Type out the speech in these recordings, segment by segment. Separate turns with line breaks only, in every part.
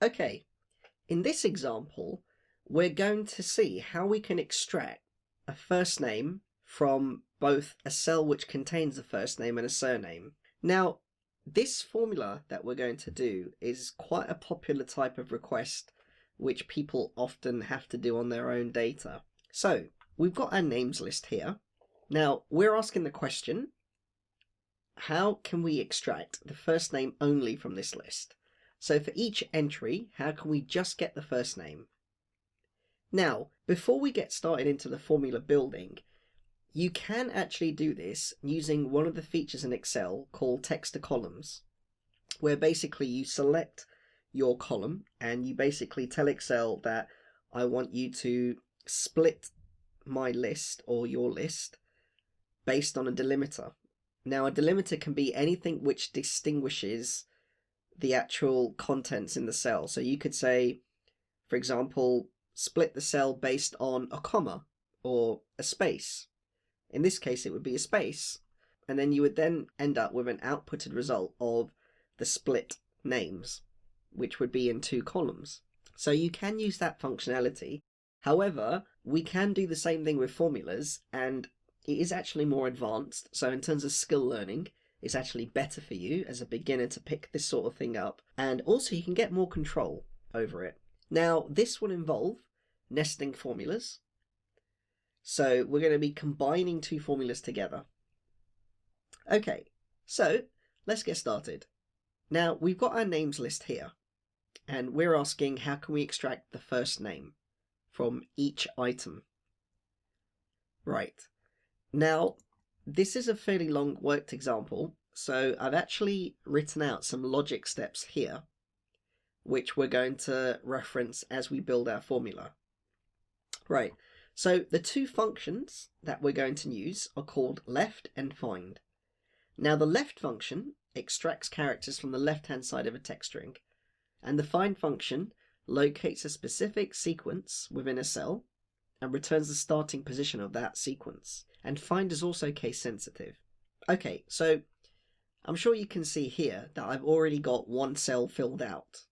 Okay, in this example, we're going to see how we can extract a first name from both a cell which contains a first name and a surname. Now, this formula that we're going to do is quite a popular type of request which people often have to do on their own data. So, we've got our names list here. Now, we're asking the question, how can we extract the first name only from this list? So for each entry, how can we just get the first name? Now, before we get started into the formula building, you can actually do this using one of the features in Excel called text to columns, where basically you select your column and you basically tell Excel that I want you to split my list or your list based on a delimiter. Now, a delimiter can be anything which distinguishes the actual contents in the cell. So you could say, for example, split the cell based on a comma or a space. In this case, it would be a space. And then you would then end up with an outputted result of the split names, which would be in 2 columns. So you can use that functionality. However, we can do the same thing with formulas, and it is actually more advanced. So in terms of skill learning, it's actually better for you as a beginner to pick this sort of thing up. And also you can get more control over it. Now, this will involve nesting formulas. So we're going to be combining 2 formulas together. Okay, so let's get started. Now, we've got our names list here, and we're asking how can we extract the first name from each item. Right. Now, this is a fairly long worked example, so I've actually written out some logic steps here, which we're going to reference as we build our formula. Right, so the 2 functions that we're going to use are called left and find. Now, the left function extracts characters from the left-hand side of a text string, and the find function locates a specific sequence within a cell and returns the starting position of that sequence. And find is also case sensitive. Okay, so I'm sure you can see here that I've already got 1 cell filled out.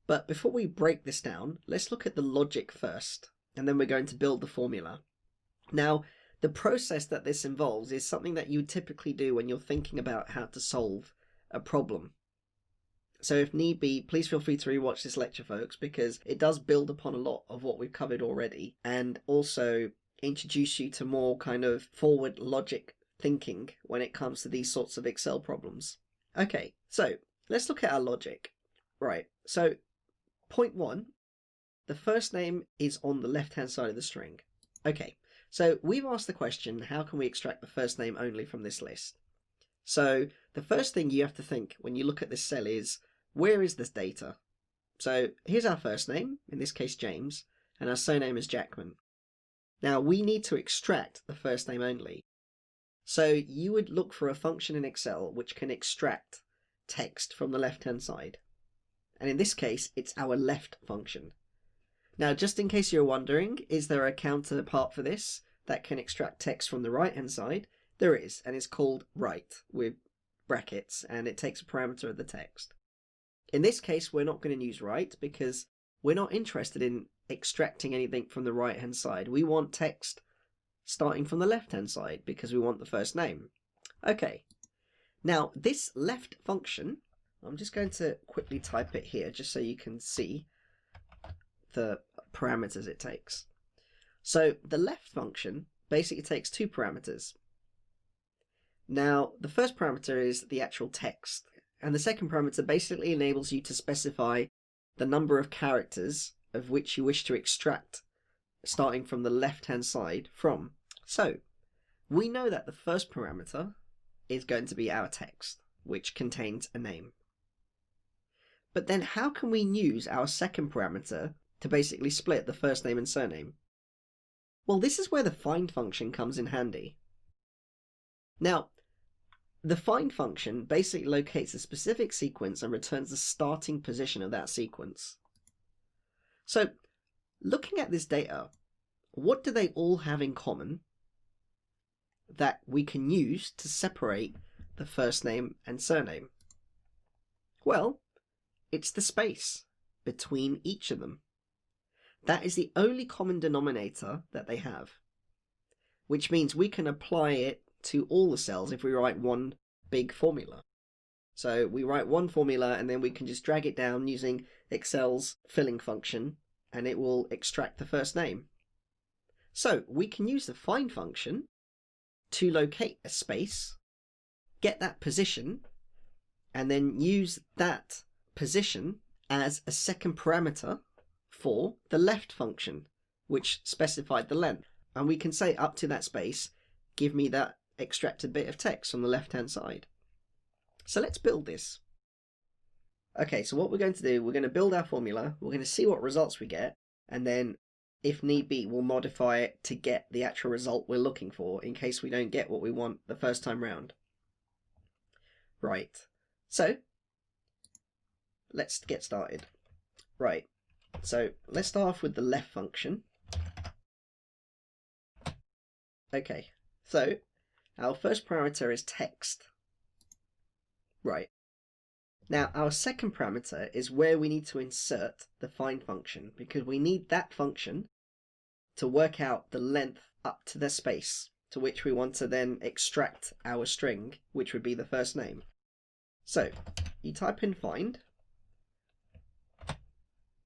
But before we break this down, let's look at the logic first, and then we're going to build the formula. Now, the process that this involves is something that you would typically do when you're thinking about how to solve a problem. So if need be, please feel free to rewatch this lecture, folks, because it does build upon a lot of what we've covered already, and also introduce you to more kind of forward logic thinking when it comes to these sorts of Excel problems. Okay, so let's look at our logic. Right, so point 1, the first name is on the left-hand side of the string. Okay, so we've asked the question, how can we extract the first name only from this list? So the first thing you have to think when you look at this cell is, where is this data? So here's our first name, in this case James, and our surname is Jackman. Now we need to extract the first name only. So you would look for a function in Excel which can extract text from the left-hand side. And in this case, it's our left function. Now, just in case you're wondering, is there a counterpart for this that can extract text from the right-hand side? There is, and it's called right with brackets, and it takes a parameter of the text. In this case, we're not going to use right because we're not interested in extracting anything from the right-hand side. We want text starting from the left-hand side because we want the first name. Okay, now this left function, I'm just going to quickly type it here just so you can see the parameters it takes. So the left function basically takes 2 parameters. Now, the first parameter is the actual text, and the second parameter basically enables you to specify the number of characters of which you wish to extract starting from the left-hand side from. So, we know that the first parameter is going to be our text, which contains a name. But then how can we use our second parameter to basically split the first name and surname? Well, this is where the find function comes in handy. Now, the find function basically locates a specific sequence and returns the starting position of that sequence. So, looking at this data, what do they all have in common that we can use to separate the first name and surname? Well, it's the space. between each of them. That is the only common denominator that they have, which means we can apply it to all the cells if we write one big formula. So we write one formula and then we can just drag it down using Excel's filling function and it will extract the first name. So we can use the find function to locate a space, get that position, and then use that position as a second parameter for the left function, which specified the length. And we can say up to that space, give me that extracted bit of text on the left-hand side. So let's build this. Okay, so what we're going to do, we're going to build our formula, we're going to see what results we get, and then if need be, we'll modify it to get the actual result we're looking for in case we don't get what we want the first time round. Right, so let's get started. Right, so let's start off with the left function. Okay, so our first parameter is text. Right. Now our second parameter is where we need to insert the find function, because we need that function to work out the length up to the space to which we want to then extract our string, which would be the first name. So you type in find,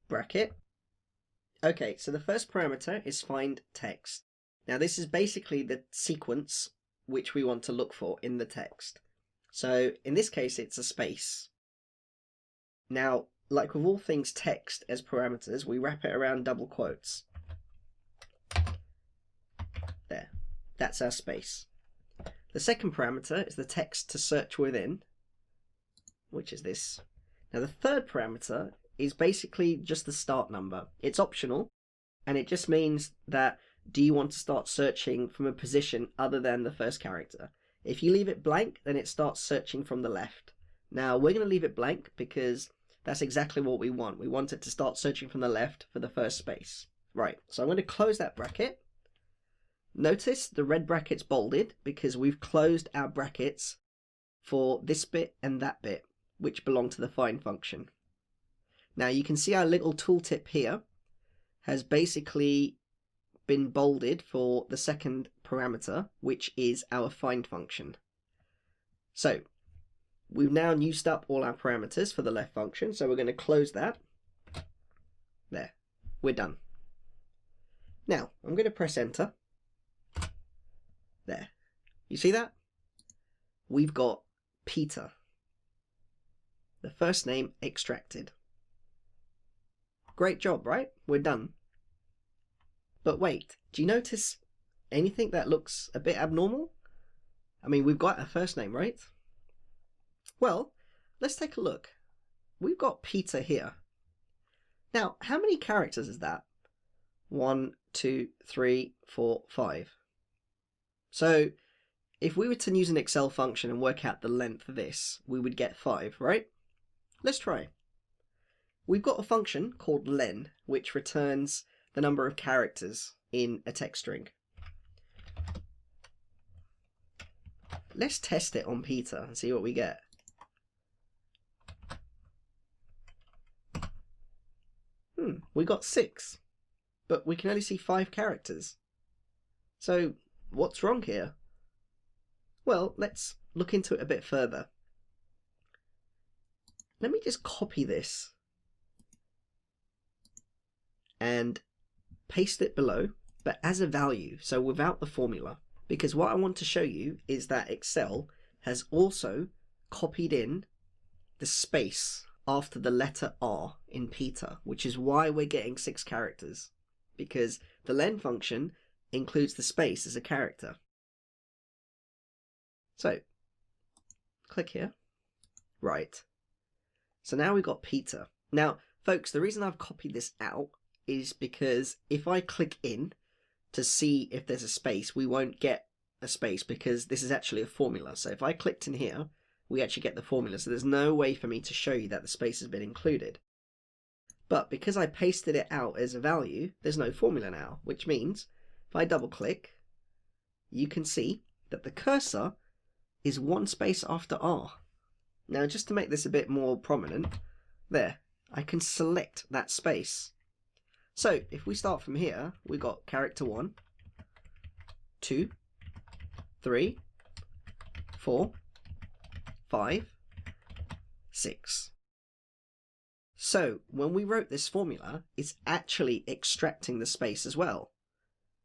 bracket. Okay, so the first parameter is find text. Now this is basically the sequence which we want to look for in the text. So in this case it's a space. Now, like with all things text as parameters, we wrap it around double quotes. There, that's our space. The second parameter is the text to search within, which is this. Now the third parameter is basically just the start number. It's optional, and it just means that do you want to start searching from a position other than the first character? If you leave it blank, then it starts searching from the left. Now we're going to leave it blank because that's exactly what we want. We want it to start searching from the left for the first space. Right, so I'm going to close that bracket. Notice the red bracket's bolded because we've closed our brackets for this bit and that bit, which belong to the find function. Now you can see our little tooltip here has basically been bolded for the second parameter, which is our find function. So we've now used up all our parameters for the left function, so we're going to close that. There, we're done. Now I'm going to press enter. There, you see that? We've got Peter, the first name extracted. Great job, right? We're done. But wait, do you notice anything that looks a bit abnormal? I mean, we've got our first name, right? Well, let's take a look. We've got Peter here. Now, how many characters is that? 1, 2, 3, 4, 5. So, if we were to use an Excel function and work out the length of this, we would get 5, right? Let's try. We've got a function called len, which returns the number of characters in a text string. Let's test it on Peter and see what we get. We got 6, but we can only see 5 characters. So what's wrong here? Well, let's look into it a bit further. Let me just copy this and paste it below, but as a value, so without the formula. Because what I want to show you is that Excel has also copied in the space after the letter R in Peter, which is why we're getting 6 characters, because the len function includes the space as a character. So, click here. Right. So now we've got Peter. Now, folks, the reason I've copied this out is because if I click in to see if there's a space, we won't get a space because this is actually a formula. So if I clicked in here, we actually get the formula. So there's no way for me to show you that the space has been included. But because I pasted it out as a value, there's no formula now, which means if I double click, you can see that the cursor is 1 space after R. Now, just to make this a bit more prominent, there, I can select that space. So if we start from here, we've got character 1, 2, 3, 4, 5, 6. So when we wrote this formula, it's actually extracting the space as well,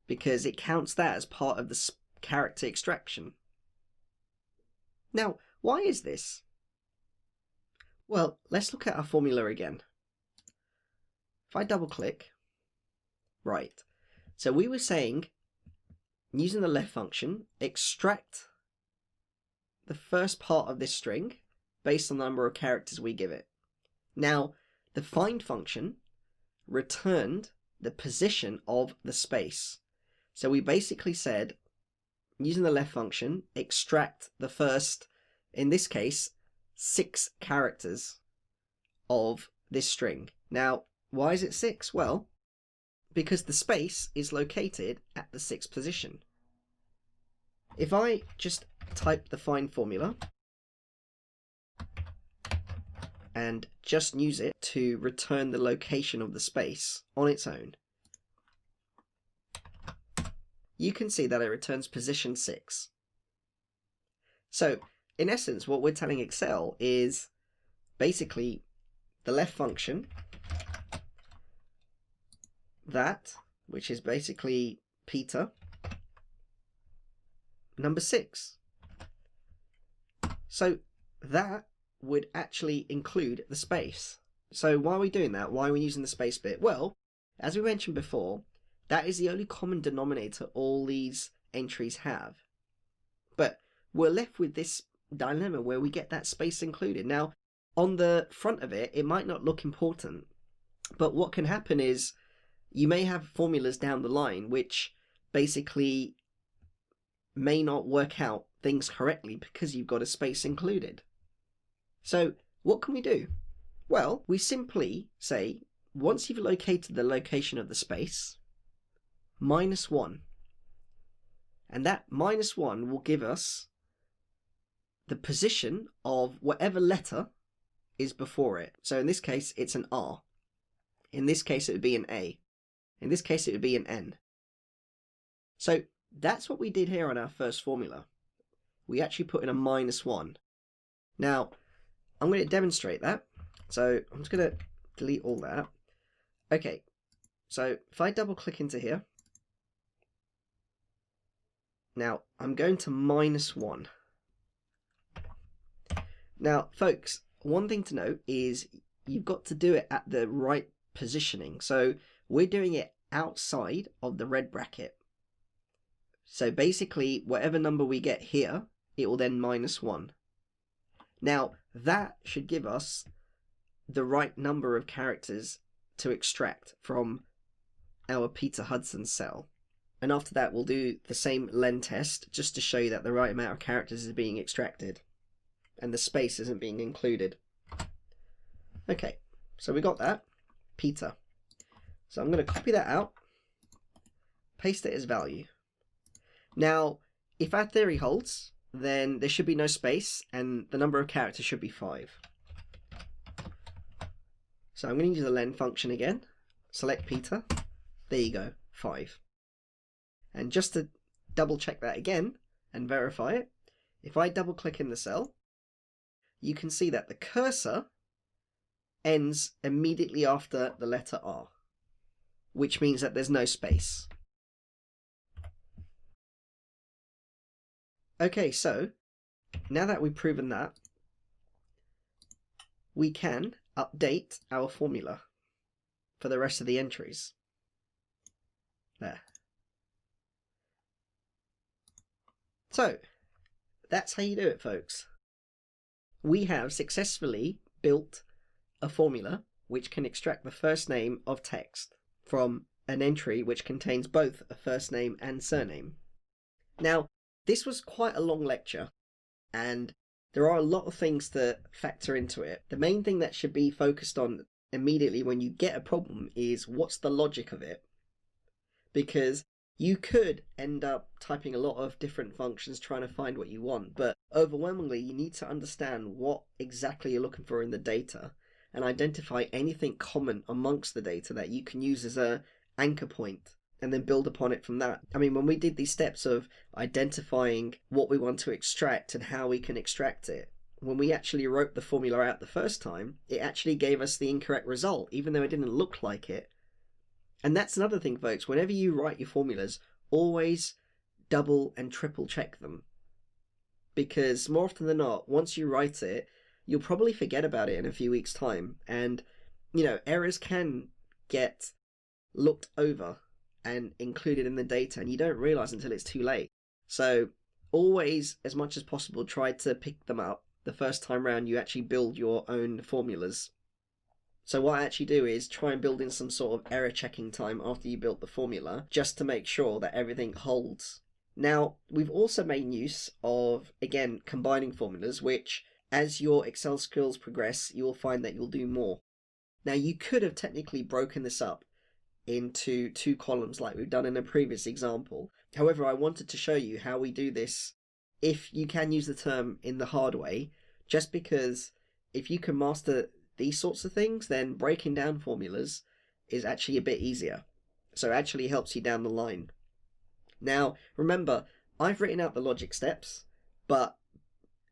because it counts that as part of the character extraction. Now, why is this? Well, let's look at our formula again. If I double click, right, so we were saying, using the left function, extract the first part of this string based on the number of characters we give it. Now, the find function returned the position of the space. So we basically said, using the left function, extract the first, in this case, 6 characters of this string. Now, why is it 6? Well, because the space is located at the 6th position. If I just type the find formula and just use it to return the location of the space on its own, you can see that it returns position 6. So, in essence, what we're telling Excel is basically the left function, that, which is basically Peter, number 6. So that would actually include the space. So why are we doing that? Why are we using the space bit? Well, as we mentioned before, that is the only common denominator all these entries have. But we're left with this dilemma where we get that space included. Now, on the front of it, it might not look important, but what can happen is you may have formulas down the line which basically may not work out things correctly because you've got a space included. So what can we do? Well, we simply say, once you've located the location of the space, -1. And that -1 will give us the position of whatever letter is before it. So in this case, it's an R. In this case, it would be an A. In this case, it would be an N. So that's what we did here on our first formula. We actually put in a -1. Now, I'm going to demonstrate that. So I'm just going to delete all that. Okay, so if I double click into here, now I'm going to -1. Now, folks, one thing to note is you've got to do it at the right positioning. So we're doing it outside of the red bracket. So basically, whatever number we get here, it will then -1. Now, that should give us the right number of characters to extract from our Peter Hudson cell. And after that, we'll do the same len test just to show you that the right amount of characters is being extracted and the space isn't being included. Okay, so we got that, Peter. So I'm going to copy that out, paste it as value. Now, if our theory holds, then there should be no space and the number of characters should be 5. So I'm going to use the len function again, select Peter, there you go, 5. And just to double check that again and verify it, if I double click in the cell, you can see that the cursor ends immediately after the letter R, which means that there's no space. Okay, so now that we've proven that, we can update our formula for the rest of the entries. There. So, that's how you do it, folks. We have successfully built a formula which can extract the first name of text from an entry which contains both a first name and surname. Now, this was quite a long lecture, and there are a lot of things to factor into it. The main thing that should be focused on immediately when you get a problem is what's the logic of it. Because you could end up typing a lot of different functions trying to find what you want, but overwhelmingly you need to understand what exactly you're looking for in the data and identify anything common amongst the data that you can use as a anchor point and then build upon it from that. I mean, when we did these steps of identifying what we want to extract and how we can extract it, when we actually wrote the formula out the first time, it actually gave us the incorrect result, even though it didn't look like it. And that's another thing, folks. Whenever you write your formulas, always double and triple check them. Because more often than not, once you write it, you'll probably forget about it in a few weeks' time. And, errors can get looked over and included in the data, and you don't realize until it's too late. So always, as much as possible, try to pick them up the first time round you actually build your own formulas. So what I actually do is try and build in some sort of error checking time after you built the formula, just to make sure that everything holds. Now, we've also made use of, again, combining formulas, which, as your Excel skills progress, you will find that you'll do more. Now, you could have technically broken this up into 2 columns like we've done in a previous example. However, I wanted to show you how we do this, if you can use the term, in the hard way, just because if you can master these sorts of things, then breaking down formulas is actually a bit easier. So it actually helps you down the line. Now, remember, I've written out the logic steps, but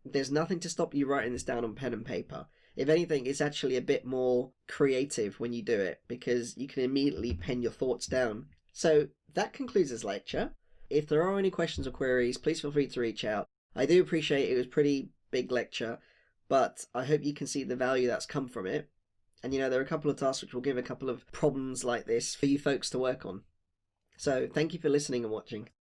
there's nothing to stop you writing this down on pen and paper. If anything, it's actually a bit more creative when you do it, because you can immediately pen your thoughts down. So that concludes this lecture. If there are any questions or queries, please feel free to reach out. I do appreciate it was a pretty big lecture, but I hope you can see the value that's come from it. And there are a couple of tasks which will give a couple of problems like this for you folks to work on. So thank you for listening and watching.